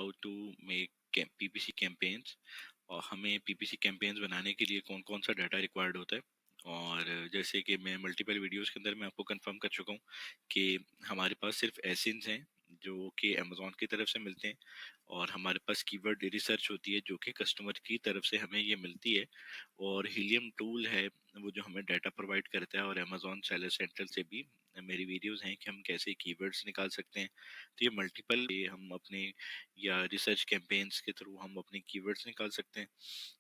How to make PPC campaigns और हमें PPC campaigns बनाने के लिए कौन कौन सा डाटा रिक्वायर्ड होता है। और जैसे कि मैं मल्टीपल वीडियोस के अंदर मैं आपको कंफर्म कर चुका हूँ कि हमारे पास सिर्फ एसिन्स हैं जो कि अमेजोन की तरफ से मिलते हैं, और हमारे पास कीवर्ड रिसर्च होती है जो कि कस्टमर की तरफ से हमें ये मिलती है, और हीलियम टूल है वो जो हमें डाटा प्रोवाइड करता है, और अमेजोन सेलर सेंट्रल से भी मेरी वीडियोस हैं कि हम कैसे कीवर्ड्स निकाल सकते हैं। तो ये मल्टीपल हम अपने या रिसर्च कैंपेन्स के थ्रू हम अपने कीवर्ड्स निकाल सकते हैं,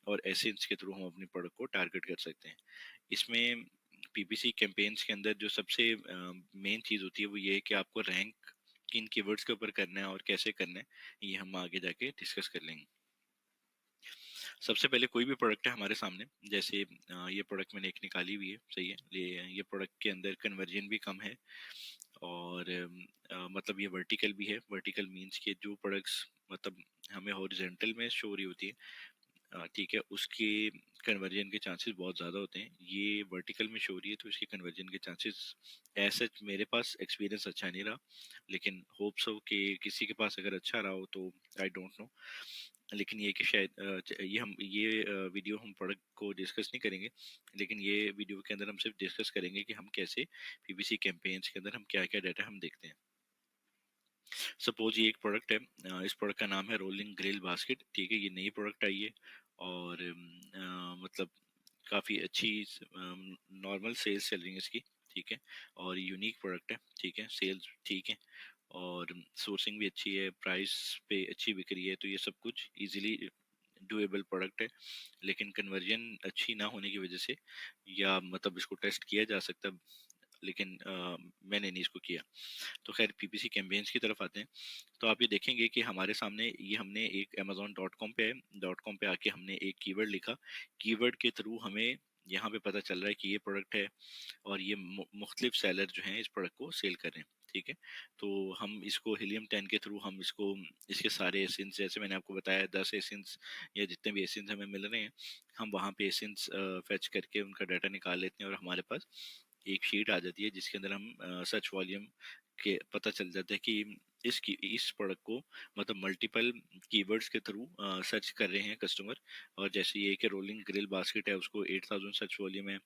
और एसेंस के थ्रू हम अपने प्रोडक्ट को टारगेट कर सकते हैं। इसमें पीपीसी कैंपेन्स के अंदर जो सबसे मेन चीज़ होती है वो ये है कि आपको रैंक किन कीवर्ड्स के ऊपर करना है और कैसे करना है, ये हम आगे जाके डिस्कस कर लेंगे। सबसे पहले कोई भी प्रोडक्ट है हमारे सामने, जैसे ये प्रोडक्ट मैंने एक निकाली हुई है, सही है। ये प्रोडक्ट के अंदर कन्वर्जन भी कम है, और मतलब ये वर्टिकल भी है। वर्टिकल मींस के जो प्रोडक्ट्स मतलब हमें हॉरिजॉन्टल में शो रही होती है, ठीक है, उसके कन्वर्जन के चांसेस बहुत ज़्यादा होते हैं। ये वर्टिकल में शो रही है तो इसके कन्वर्जन के चांसेस ऐसे मेरे पास एक्सपीरियंस अच्छा नहीं रहा, लेकिन होप्स हो कि किसी के पास अगर अच्छा रहा हो तो आई डोंट नो। लेकिन ये कि शायद ये वीडियो हम प्रोडक्ट को डिस्कस नहीं करेंगे, लेकिन ये वीडियो के अंदर हम सिर्फ डिस्कस करेंगे कि हम कैसे पीपीसी कैंपेन्स के अंदर हम क्या क्या डाटा हम देखते हैं। सपोज ये एक प्रोडक्ट है, इस प्रोडक्ट का नाम है रोलिंग ग्रिल बास्केट, ठीक है। ये नई प्रोडक्ट आई है, और मतलब काफ़ी अच्छी नॉर्मल सेल्स चल रही है इसकी, ठीक है। और यूनिक प्रोडक्ट है, ठीक है, सेल्स ठीक है, और सोर्सिंग भी अच्छी है, प्राइस पे अच्छी बिक रही है, तो ये सब कुछ इजीली डुएबल प्रोडक्ट है। लेकिन कन्वर्जन अच्छी ना होने की वजह से, या मतलब इसको टेस्ट किया जा सकता, लेकिन मैंने नहीं इसको किया। तो खैर पीपीसी कैंपेन्स की तरफ आते हैं। तो आप ये देखेंगे कि हमारे सामने ये हमने एक amazon.com पे है, .com पे आके हमने एक कीवर्ड लिखा। कीवर्ड के थ्रू हमें यहाँ पे पता चल रहा है कि ये प्रोडक्ट है, और ये मुख्तलिफ सेलर जो हैं इस प्रोडक्ट को सेल कर रहे हैं, ठीक है। तो हम इसको हीलियम 10 के थ्रू हम इसको इसके सारे एसेंस, जैसे मैंने आपको बताया 10 एसेंस या जितने भी एसेंस हमें मिल रहे हैं, हम वहाँ पे एसेंस फेच करके उनका डाटा निकाल लेते हैं, और हमारे पास एक शीट आ जाती है जिसके अंदर हम सर्च वॉल्यूम के पता चल जाता है कि इस प्रोडक्ट को मतलब मल्टीपल कीवर्ड्स के थ्रू सर्च कर रहे हैं कस्टमर। और जैसे ये कि रोलिंग ग्रिल बास्केट है, उसको 8000 सर्च वॉल्यूम है।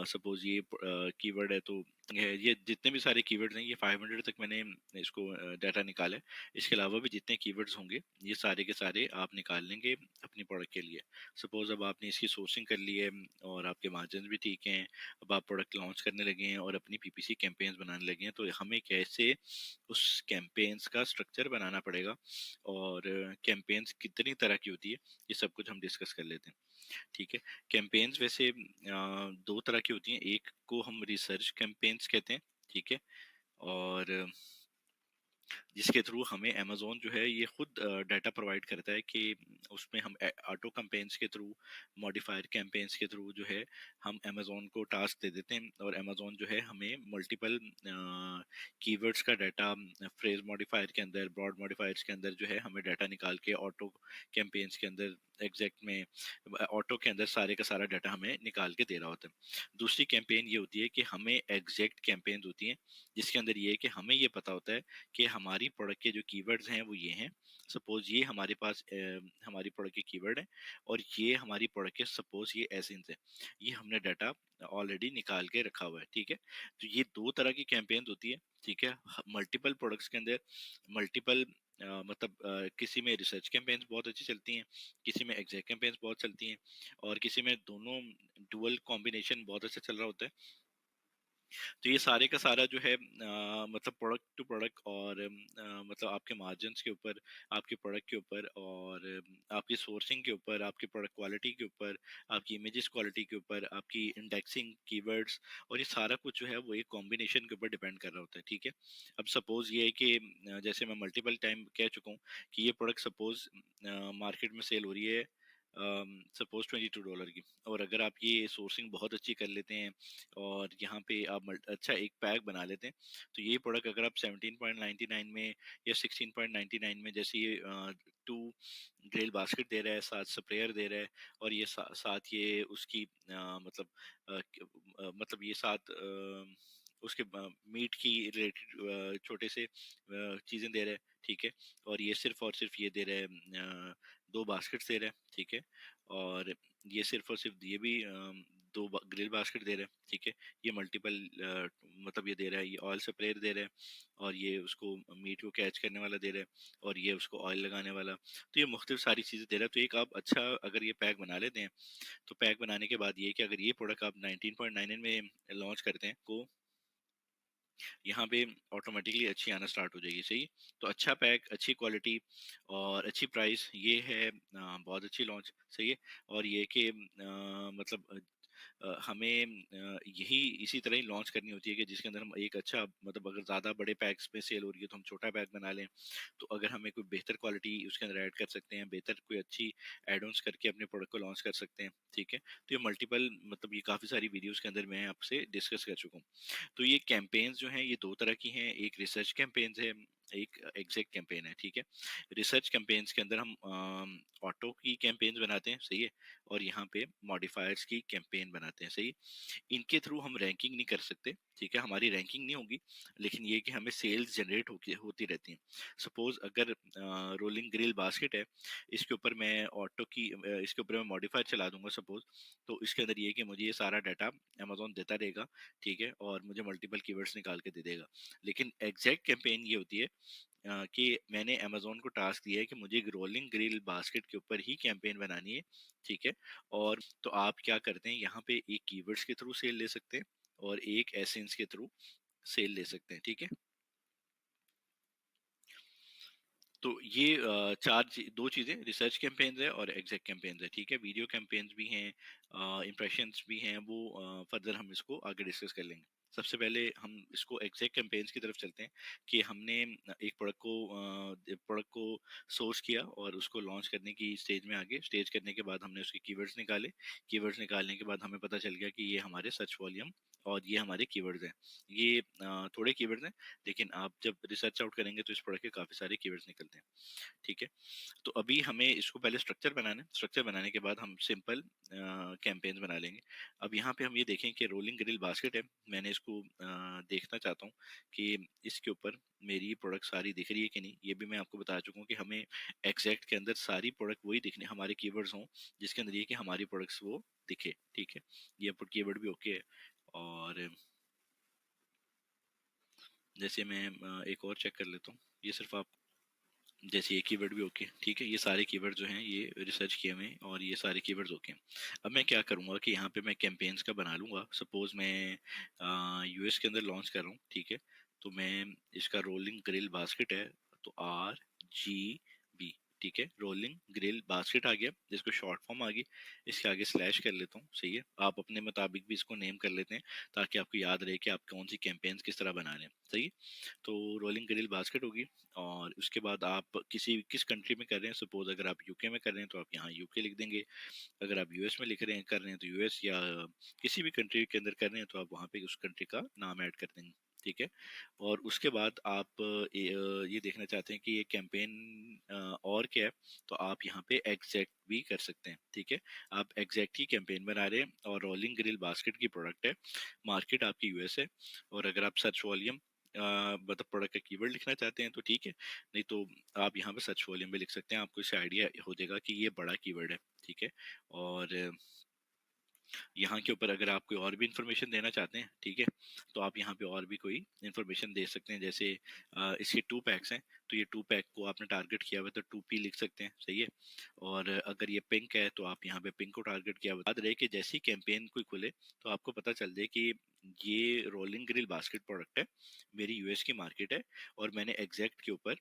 सपोज ये कीवर्ड है, तो ये जितने भी सारे कीवर्ड्स हैं, ये 500 तक मैंने इसको डाटा निकाला है। इसके अलावा भी जितने कीवर्ड्स होंगे ये सारे के सारे आप निकाल लेंगे अपनी प्रोडक्ट के लिए। सपोज अब आपने इसकी सोर्सिंग कर ली है, और आपके मार्जिन भी ठीक हैं, अब आप प्रोडक्ट लॉन्च करने लगे हैं और अपनी पीपीसी कैंपेन्स बनाने लगे हैं, तो हमें कैसे उस कैंपेन्स का स्ट्रक्चर बनाना पड़ेगा, और कैंपेन्स कितनी तरह की होती है, ये सब कुछ हम डिस्कस कर लेते हैं, ठीक है। कैंपेन्स वैसे दो तरह की होती हैं। एक को हम रिसर्च कैंपेन्स कहते हैं, ठीक है, और जिसके थ्रू हमें अमेजोन जो है ये खुद डाटा प्रोवाइड करता है कि उसमें हम ऑटो कैंपेन्स के थ्रू, मॉडिफायर कैंपेन्स के थ्रू जो है हम अमेजोन को टास्क दे देते हैं, और अमेजोन जो है हमें मल्टीपल कीवर्ड्स का डाटा फ्रेज मॉडिफायर के अंदर, ब्रॉड मॉडिफायर्स के अंदर जो है हमें डाटा निकाल के ऑटो कैंपेन्स के अंदर एग्जैक्ट में ऑटो के अंदर सारे का सारा डाटा हमें निकाल के दे रहा होता है। दूसरी कैंपेन ये होती है कि हमें एग्जैक्ट कैंपेन होती हैं जिसके अंदर ये है कि हमें ये पता होता है कि हमारी प्रोडक्ट के जो कीवर्ड्स हैं वो ये हैं। सपोज ये हमारे पास हमारी प्रोडक्ट के कीवर्ड हैं, और ये हमारी प्रोडक्ट के सपोज ये एसेंस है। ये हमने डाटा ऑलरेडी निकाल के रखा हुआ है, ठीक है। तो ये दो तरह की कैंपेन होती है, ठीक है। मल्टीपल प्रोडक्ट्स के अंदर मल्टीपल मतलब किसी में रिसर्च कैंपेन्स बहुत अच्छी चलती हैं, किसी में एग्जैक्ट कैंपेन्स बहुत चलती हैं, और किसी में दोनों डुअल कॉम्बिनेशन बहुत अच्छा चल रहा होता है। तो ये सारे का सारा जो है मतलब प्रोडक्ट टू प्रोडक्ट, और मतलब आपके मार्जिन्स के ऊपर, आपके प्रोडक्ट के ऊपर, और आपकी सोर्सिंग के ऊपर, आपकी प्रोडक्ट क्वालिटी के ऊपर, आपकी इमेजेस क्वालिटी के ऊपर, आपकी इंडेक्सिंग कीवर्ड्स, और ये सारा कुछ जो है वो एक कॉम्बिनेशन के ऊपर डिपेंड कर रहा होता है, ठीक है। अब सपोज ये है कि जैसे मैं मल्टीपल टाइम कह चुका हूँ कि ये प्रोडक्ट सपोज मार्केट में सेल हो रही है सपोज $22 की, और अगर आप ये सोर्सिंग बहुत अच्छी कर लेते हैं, और यहाँ पे आप अच्छा एक पैक बना लेते हैं, तो ये प्रोडक्ट अगर आप 17.99 में या 16.99 में, जैसे ये 2 ग्रिल बास्केट दे रहा है, साथ स्प्रेयर दे रहा है, और ये साथ ये उसकी मतलब मतलब ये साथ उसके मीट की रिलेटेड छोटे से चीजें दे रहा है, ठीक है। और सिर्फ ये दे रहा है 2 बास्केट्स दे रहा है, ठीक है। और ये सिर्फ और सिर्फ ये भी 2 ग्रिल बास्केट दे रहा है, ठीक है। ये मल्टीपल मतलब ये दे रहा है, ये ऑयल स्प्रेयर दे रहा है, और ये उसको मीट को कैच करने वाला दे रहा है, और ये उसको ऑयल लगाने वाला। तो ये मुख्तलिफ सारी चीज़ें दे रहा है। तो एक आप अच्छा अगर ये पैक बना लेते हैं, तो पैक बनाने के बाद ये कि अगर ये प्रोडक्ट आप 19.99 में लॉन्च करते हैं को यहाँ पे ऑटोमेटिकली अच्छी आना स्टार्ट हो जाएगी, सही। तो अच्छा पैक, अच्छी क्वालिटी और अच्छी प्राइस, ये है बहुत अच्छी लॉन्च, सही है। और ये कि मतलब हमें यही इसी तरह ही लॉन्च करनी होती है कि जिसके अंदर हम एक अच्छा मतलब अगर ज़्यादा बड़े पैक्स में सेल हो रही है तो हम छोटा पैक बना लें। तो अगर हमें कोई बेहतर क्वालिटी उसके अंदर ऐड कर सकते हैं, बेहतर कोई अच्छी एड ऑन्स करके अपने प्रोडक्ट को लॉन्च कर सकते हैं, ठीक है। तो ये मल्टीपल मतलब ये काफ़ी सारी वीडियोज़ के अंदर मैं आपसे डिस्कस कर चुका हूँ। तो ये कैंपेन्स जो हैं ये 2 तरह की हैं, एक रिसर्च कैंपेन्स है, एक एग्जैक्ट कैंपेन है, ठीक है। रिसर्च कैंपेन्स के अंदर हम ऑटो की कैंपेन्स बनाते हैं, सही है। और यहाँ पे मॉडिफायर्स की कैंपेन बनाते हैं, सही है। इनके थ्रू हम रैंकिंग नहीं कर सकते, ठीक है, हमारी रैंकिंग नहीं होगी, लेकिन ये कि हमें सेल्स जनरेट होती रहती हैं। सपोज अगर रोलिंग ग्रिल बास्केट है, इसके ऊपर मैं इसके ऊपर मैं मॉडिफायर चला दूंगा सपोज, तो इसके अंदर ये कि मुझे ये सारा डाटा अमेजोन देता रहेगा, ठीक है, और मुझे मल्टीपल कीवर्ड्स निकाल के दे देगा। लेकिन एग्जैक्ट कैंपेन ये होती है कि मैंने अमेजोन को टास्क दिया है कि मुझे रोलिंग ग्रिल बास्केट के ऊपर ही कैंपेन बनानी है, ठीक है। और तो आप क्या करते हैं, यहाँ पे एक कीवर्ड्स के थ्रू सेल ले सकते हैं और एक एसेंस के थ्रू सेल ले सकते हैं, ठीक है। तो ये 2 चीजें रिसर्च कैंपेन्स है और एग्जैक्ट कैंपेन्स है, ठीक है। वीडियो कैंपेन्स भी हैं, इम्प्रेशंस भी हैं, वो फर्दर हम इसको आगे डिस्कस कर लेंगे। सबसे पहले हम इसको एग्जैक्ट कैंपेन्स की तरफ चलते हैं कि हमने एक प्रोडक्ट को सोर्स किया और उसको लॉन्च करने की स्टेज में आगे स्टेज करने के बाद हमने उसके कीवर्ड्स निकाले। कीवर्ड्स निकालने के बाद हमें पता चल गया कि ये हमारे सर्च वॉल्यूम और ये हमारे कीवर्ड्स हैं। ये थोड़े कीवर्ड्स हैं, लेकिन आप जब रिसर्च आउट करेंगे तो इस प्रोडक्ट के काफ़ी सारे कीवर्ड्स निकलते हैं, ठीक है। तो अभी हमें इसको पहले स्ट्रक्चर बनाना है, स्ट्रक्चर बनाने के बाद हम सिंपल कैंपेन्स बना लेंगे। अब यहाँ पे हम ये देखें कि रोलिंग ग्रिल बास्केट है, मैंने इसको देखना चाहता हूँ कि इसके ऊपर मेरी प्रोडक्ट सारी दिख रही है कि नहीं। ये भी मैं आपको बता चुका हूँ कि हमें एग्जैक्ट के अंदर सारी प्रोडक्ट वही दिखने, हमारे कीवर्ड्स हों जिसके अंदर ये कि हमारी प्रोडक्ट्स वो दिखे, ठीक है। ये कीवर्ड भी ओके है। और जैसे मैं एक और चेक कर लेता हूँ, ये सिर्फ आप जैसे ये कीवर्ड भी ओके, ठीक है। ये सारे कीवर्ड जो हैं ये रिसर्च किए हुए हैं और ये सारे कीवर्ड्स ओके हैं। अब मैं क्या करूँगा कि यहाँ पे मैं कैंपेन्स का बना लूँगा। सपोज मैं यूएस के अंदर लॉन्च कर रहा हूँ, ठीक है। तो मैं इसका रोलिंग ग्रिल बास्केट है, तो RGB, ठीक है, रोलिंग ग्रिल बास्केट आ गया, जिसको शॉर्ट फॉर्म आ गई। इसके आगे स्लैश कर लेता हूँ, सही है। आप अपने मुताबिक भी इसको नेम कर लेते हैं ताकि आपको याद रहे कि आप कौन सी कैंपेन्स किस तरह बना रहे हैं, सही है। तो रोलिंग ग्रिल बास्केट होगी। और उसके बाद आप किस कंट्री में कर रहे हैं, सपोज अगर आप यूके में कर रहे हैं तो आप यहाँ यूके लिख देंगे। अगर आप यूएस में कर रहे हैं तो यूएस, या किसी भी कंट्री के अंदर कर रहे हैं तो आप वहाँ पे उस कंट्री का नाम ऐड कर देंगे, ठीक है। और उसके बाद आप ये देखना चाहते हैं कि ये कैंपेन और क्या है, तो आप यहाँ पे एग्जैक्ट भी कर सकते हैं, ठीक है। आप एग्जैक्ट की कैंपेन बना रहे हैं और रोलिंग ग्रिल बास्केट की प्रोडक्ट है, मार्केट आपकी यूएस है। और अगर आप सर्च वॉल्यूम मतलब प्रोडक्ट का कीवर्ड लिखना चाहते हैं तो ठीक है, नहीं तो आप यहाँ पे सर्च वॉल्यूम में लिख सकते हैं। आपको इससे आइडिया हो जाएगा कि ये बड़ा कीवर्ड है, ठीक है। और यहाँ के ऊपर अगर आप कोई और भी इंफॉर्मेशन देना चाहते हैं, ठीक है, तो आप यहाँ पे और भी कोई इंफॉर्मेशन दे सकते हैं। जैसे इसके 2 पैक्स हैं, तो ये 2 पैक को आपने टारगेट किया हुआ है तो 2P लिख सकते हैं, सही है। और अगर ये पिंक है तो आप यहाँ पे पिंक को टारगेट किया हुआ है। याद रहे कि जैसी कैंपेन कोई खुले तो आपको पता चल जाए कि ये रोलिंग ग्रिल बास्केट प्रोडक्ट है, मेरी यूएस की मार्केट है, और मैंने एग्जैक्ट के ऊपर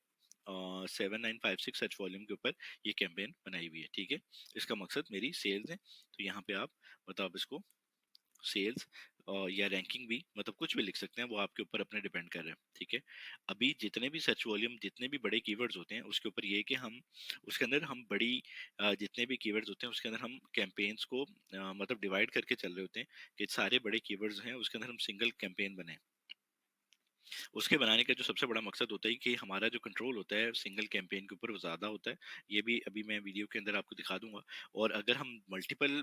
7956 सर्च वॉल्यूम के ऊपर ये कैंपेन बनाई हुई है, ठीक है। इसका मकसद मेरी सेल्स है। तो यहाँ पे आप मतलब इसको सेल्स या रैंकिंग भी मतलब कुछ भी लिख सकते हैं, वो आपके ऊपर अपने डिपेंड कर रहे हैं, ठीक है। अभी जितने भी सर्च वॉल्यूम, जितने भी बड़े कीवर्ड्स होते हैं उसके ऊपर ये है कि हम उसके अंदर हम बड़ी जितने भी कीवर्ड्स होते हैं उसके अंदर हम कैंपेन्स को मतलब डिवाइड करके चल रहे होते हैं कि सारे बड़े कीवर्ड्स हैं उसके अंदर हम सिंगल कैंपेन बनाए। उसके बनाने का जो सबसे बड़ा मकसद होता है कि हमारा जो कंट्रोल होता है सिंगल कैंपेन के ऊपर वो ज़्यादा होता है। ये भी अभी मैं वीडियो के अंदर आपको दिखा दूंगा। और अगर हम मल्टीपल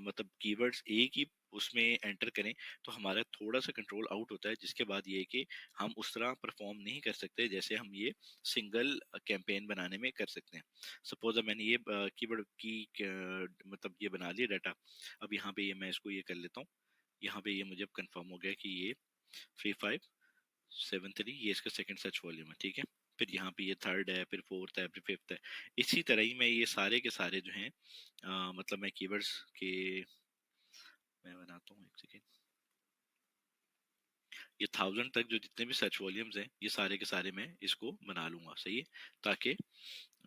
मतलब कीवर्ड्स एक ही उसमें एंटर करें तो हमारा थोड़ा सा कंट्रोल आउट होता है, जिसके बाद ये है कि हम उस तरह परफॉर्म नहीं कर सकते जैसे हम ये सिंगल कैंपेन बनाने में कर सकते हैं। सपोज अब मैंने ये कीवर्ड की मतलब ये बना लिया डाटा। अब यहाँ पे ये मैं इसको ये कर लेता हूँ। यहाँ पे ये मुझे अब कंफर्म हो गया कि ये फ्री फाइव 7-3 ये इसका सेकंड सर्च वॉल्यूम है, ठीक है। फिर यहाँ पे ये थर्ड है, फिर फोर्थ है, फिर फिफ्थ है। इसी तरह ही मैं ये सारे के सारे जो हैं मतलब मैं कीवर्ड्स के मैं बनाता हूँ, एक सेकेंड। ये 1000 तक जो जितने भी सर्च वॉल्यूम्स हैं ये सारे के सारे मैं इसको बना लूंगा, सही है। ताकि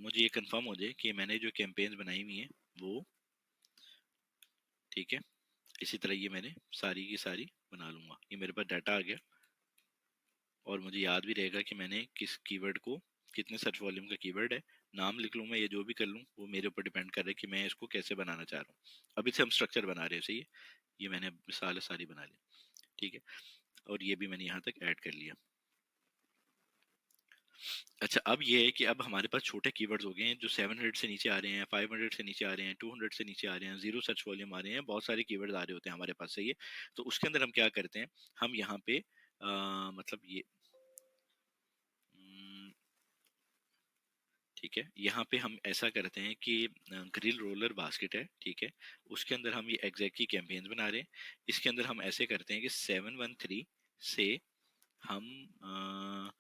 मुझे ये कंफर्म हो जाए कि मैंने जो कैंपेन्स बनाई हुई हैं वो ठीक है। इसी तरह ये मैंने सारी की सारी बना लूंगा। ये मेरे पास डाटा आ गया और मुझे याद भी रहेगा कि मैंने किस कीवर्ड को कितने सर्च वॉल्यूम का कीवर्ड है। नाम लिख लूँ मैं, ये जो भी कर लूँ वो मेरे ऊपर डिपेंड कर रहा है कि मैं इसको कैसे बनाना चाह रहा हूँ। अभी से हम स्ट्रक्चर बना रहे हैं, सही है। ये मैंने मिसाल सारी बना ली, ठीक है। और ये भी मैंने यहाँ तक ऐड कर लिया। अच्छा, अब ये है कि अब हमारे पास छोटे कीवर्ड्स हो गए हैं जो 700 से नीचे आ रहे हैं, 500 से नीचे आ रहे हैं, 200 से नीचे आ रहे हैं, जीरो सर्च वॉल्यूम आ रहे हैं, बहुत सारे कीवर्ड्स आ रहे होते हैं हमारे पास, सही है। तो उसके अंदर हम क्या करते हैं, हम यहाँ पे मतलब ये ठीक है। यहाँ पे हम ऐसा करते हैं कि ग्रिल रोलर बास्केट है, ठीक है। उसके अंदर हम ये एग्जैक्ट की कैंपेन्स बना रहे हैं। इसके अंदर हम ऐसे करते हैं कि 713 से हम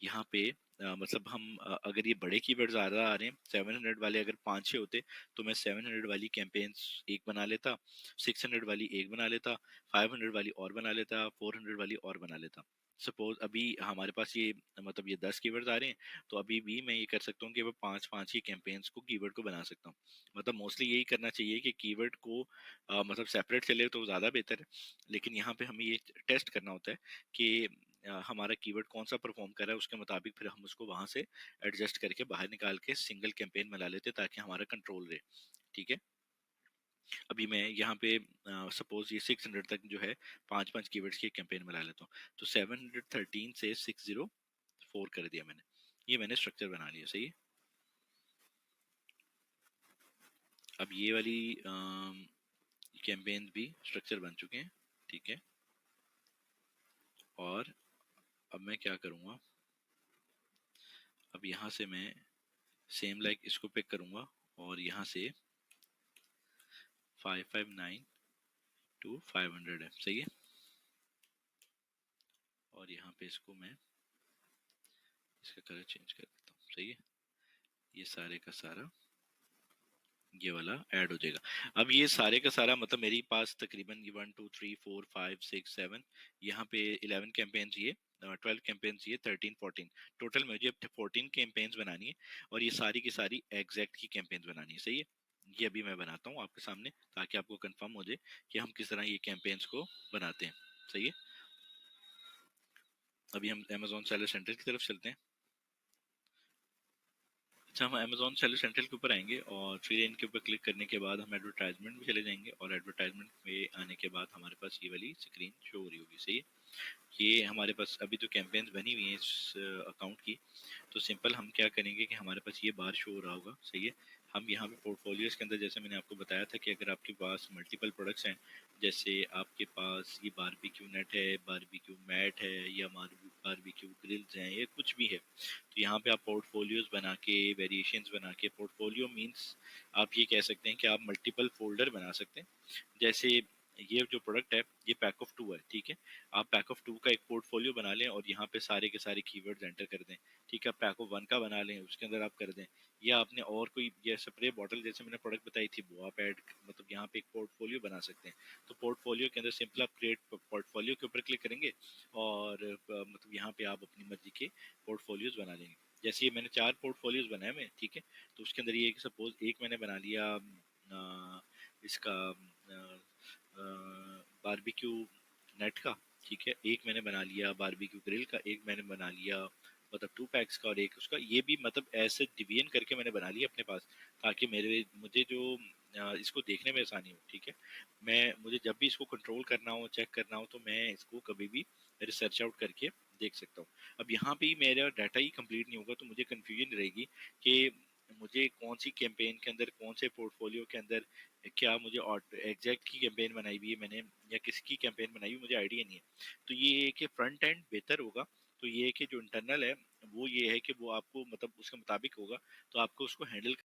यहाँ पे मतलब हम अगर ये बड़े कीवर्ड ज्यादा आ रहे हैं, 700 वाले अगर 5-6 होते तो मैं 700 वाली कैंपेन्स एक बना लेता, 600 वाली एक बना लेता, 500 वाली और बना लेता, 400 वाली और बना लेता। सपोज अभी हमारे पास ये मतलब ये 10 कीवर्ड्स आ रहे हैं, तो अभी भी मैं ये कर सकता हूँ कि मैं 5-5 ही कैंपेन्स को कीवर्ड को बना सकता हूँ। मतलब मोस्टली यही करना चाहिए कि कीवर्ड को मतलब सेपरेट चले तो ज़्यादा बेहतर है। लेकिन यहाँ पे हमें ये टेस्ट करना होता है कि हमारा कीवर्ड कौन सा परफॉर्म कर रहा है, उसके मुताबिक फिर हम उसको वहां से एडजस्ट करके बाहर निकाल के सिंगल कैंपेन में ला लेते ताकि हमारा कंट्रोल रहे, ठीक है। अभी मैं यहाँ पे सपोज ये 600 तक जो है 5-5 कीवर्ड्स की कैंपेन में ला लेता हूँ। तो 713 से 604 कर दिया मैंने। ये मैंने स्ट्रक्चर बना लिया, सही है। अब ये वाली कैंपेन भी स्ट्रक्चर बन चुके हैं, ठीक है। और अब मैं क्या करूँगा, अब यहाँ से मैं सेम लाइक इसको पिक करूँगा और यहाँ से 559 टू 500 है, सही है। और यहाँ पे इसको मैं इसका कलर चेंज कर देता हूँ, सही है। ये सारे का सारा ये वाला ऐड हो जाएगा। अब ये सारे का सारा मतलब मेरे पास तकरीबन ये 1 2 3 4 5 6 7 यहाँ पे 11 कैंपेन्स, ये 12 कैंपेन्स, ये 13 14 टोटल मुझे अब 14 कैंपेन्स बनानी है। और ये सारी की सारी एग्जैक्ट की कैंपेन्स बनानी है, सही है। ये अभी मैं बनाता हूँ आपके सामने ताकि आपको कंफर्म हो जाए कि हम किस तरह ये कैंपेन्स को बनाते हैं, सही है। अभी हम अमेजोन सेलर सेंटर की तरफ चलते हैं। अच्छा, हम अमेजोन सेलर सेंट्रल के ऊपर आएंगे और फिर इनके ऊपर क्लिक करने के बाद हम एडवर्टाइजमेंट में चले जाएंगे और एडवर्टाइजमेंट में आने के बाद हमारे पास ये वाली स्क्रीन शो हो रही होगी, सही है। ये हमारे पास अभी तो कैंपेन्स बनी हुई है इस अकाउंट की। तो सिंपल हम क्या करेंगे कि हमारे पास ये बार शो हो रहा होगा, सही है। हम यहाँ पे पोर्टफोलियोज के अंदर जैसे मैंने आपको बताया था कि अगर आपके पास मल्टीपल प्रोडक्ट्स हैं, जैसे आपके पास ये बारबेक्यू नेट है, बारबेक्यू मैट है, या बारबेक्यू ग्रिल्स हैं, ये कुछ भी है, तो यहाँ पे आप पोर्टफोलियोज बना के वेरिएशंस बना के, पोर्टफोलियो मींस आप ये कह सकते हैं कि आप मल्टीपल फोल्डर बना सकते हैं। जैसे ये जो प्रोडक्ट है ये पैक ऑफ 2 है, ठीक है। आप पैक ऑफ 2 का एक पोर्टफोलियो बना लें और यहाँ पे सारे के सारे कीवर्ड्स एंटर कर दें, ठीक है। पैक ऑफ 1 का बना लें, उसके अंदर आप कर दें। या आपने और कोई ये स्प्रे बॉटल जैसे मैंने प्रोडक्ट बताई थी वो आप ऐड मतलब यहाँ पे एक पोर्टफोलियो बना सकते हैं। तो पोर्टफोलियो के अंदर सिंपल आप क्रिएट पोर्टफोलियो के ऊपर क्लिक करेंगे और मतलब यहाँ पे आप अपनी मर्जी के पोर्टफोलियोज बना लेंगे। जैसे ये मैंने 4 पोर्टफोलियोज बनाए मैं, ठीक है। तो उसके अंदर ये सपोज एक मैंने बना लिया इसका बारबेक्यू नेट का, ठीक है। एक मैंने बना लिया बारबेक्यू ग्रिल का, एक मैंने बना लिया मतलब 2 पैक्स का और एक उसका। ये भी मतलब ऐसे डिवीजन करके मैंने बना लिया अपने पास ताकि मेरे मुझे जो इसको देखने में आसानी हो, ठीक है। मैं मुझे जब भी इसको कंट्रोल करना हो, चेक करना हो, तो मैं इसको कभी भी रिसर्च आउट करके देख सकता हूँ। अब यहाँ पे ही मेरा डाटा ही कंप्लीट नहीं होगा तो मुझे कंफ्यूजन रहेगी कि मुझे कौन सी कैंपेन के अंदर, कौन से पोर्टफोलियो के अंदर क्या मुझे एग्जैक्ट की कैंपेन बनाई हुई है मैंने या किसकी कैंपेन बनाई हुई मुझे आइडिया नहीं है। तो ये है कि फ्रंट एंड बेहतर होगा। तो ये है कि जो इंटरनल है वो ये है कि वो आपको मतलब उसके मुताबिक होगा, तो आपको उसको हैंडल